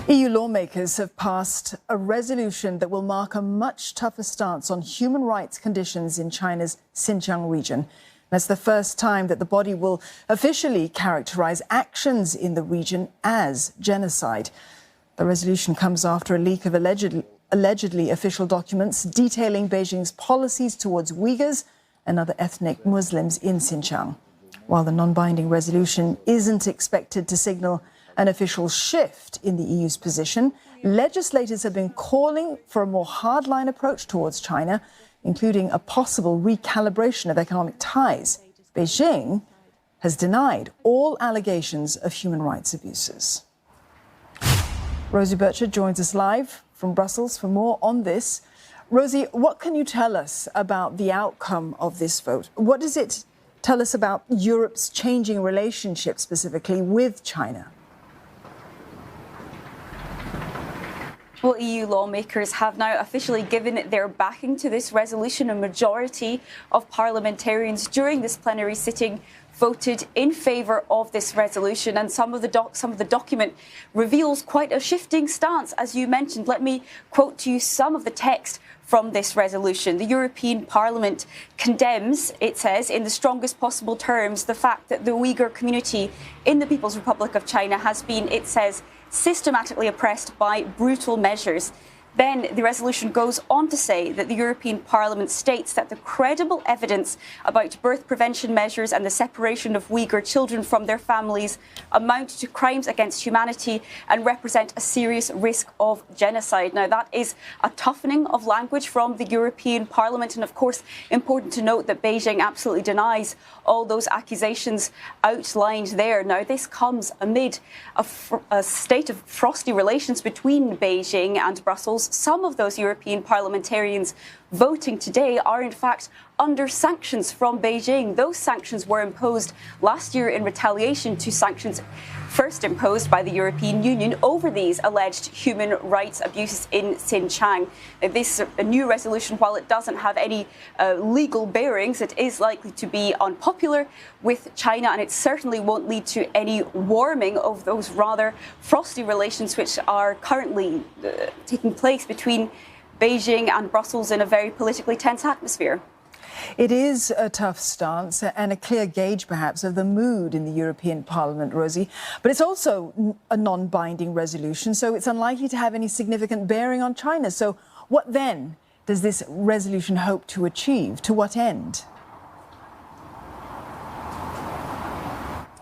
EU lawmakers have passed a resolution that will mark a much tougher stance on human rights conditions in China's Xinjiang region. That's the first time that the body will officially characterise actions in the region as genocide. The resolution comes after a leak of allegedly official documents detailing Beijing's policies towards Uyghurs and other ethnic Muslims in Xinjiang. While the non-binding resolution isn't expected to signal an official shift in the EU's position, legislators have been calling for a more hardline approach towards China, including a possible recalibration of economic ties. Beijing has denied all allegations of human rights abuses. Rosie Burchard joins us live from Brussels for more on this. Rosie, what can you tell us about the outcome of this vote? What does it tell us about Europe's changing relationship specifically with China? Well, EU lawmakers have now officially given their backing to this resolution. A majority of parliamentarians during this plenary sitting voted in favour of this resolution, and some of the document reveals quite a shifting stance, as you mentioned. Let me quote to you some of the text from this resolution. The European Parliament condemns, it says, in the strongest possible terms, the fact that the Uyghur community in the People's Republic of China has been, it says, systematically oppressed by brutal measures. Then the resolution goes on to say that the European Parliament states that the credible evidence about birth prevention measures and the separation of Uyghur children from their families amount to crimes against humanity and represent a serious risk of genocide. Now, that is a toughening of language from the European Parliament. And of course, important to note that Beijing absolutely denies all those accusations outlined there. Now, this comes amid a state of frosty relations between Beijing and Brussels. Some of those European parliamentarians voting today are in fact under sanctions from Beijing. Those sanctions were imposed last year in retaliation to sanctions first imposed by the European Union over these alleged human rights abuses in Xinjiang. This new resolution, while it doesn't have any legal bearings, it is likely to be unpopular with China, and it certainly won't lead to any warming of those rather frosty relations which are currently taking place between Beijing and Brussels in a very politically tense atmosphere. It is a tough stance and a clear gauge, perhaps, of the mood in the European Parliament, Rosie. But it's also a non-binding resolution, so it's unlikely to have any significant bearing on China. So what then does this resolution hope to achieve? To what end?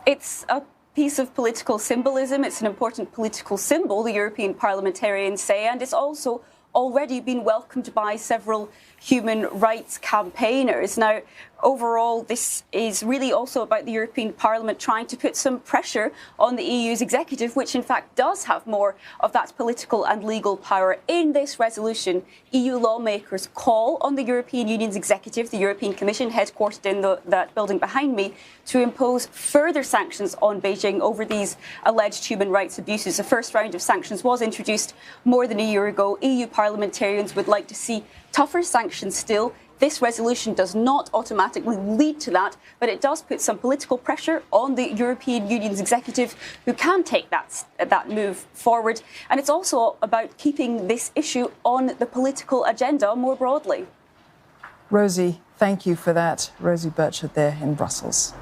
It's a piece of political symbolism. It's an important political symbol, the European parliamentarians say, and it's also already been welcomed by several human rights campaigners. Now, overall, this is really also about the European Parliament trying to put some pressure on the EU's executive, which in fact does have more of that political and legal power. In this resolution, EU lawmakers call on the European Union's executive, the European Commission, headquartered in that building behind me, to impose further sanctions on Beijing over these alleged human rights abuses. The first round of sanctions was introduced more than a year ago. EU parliamentarians would like to see tougher sanctions still. This resolution does not automatically lead to that, but it does put some political pressure on the European Union's executive, who can take that move forward. And it's also about keeping this issue on the political agenda more broadly. Rosie, thank you for that. Rosie Burchard there in Brussels.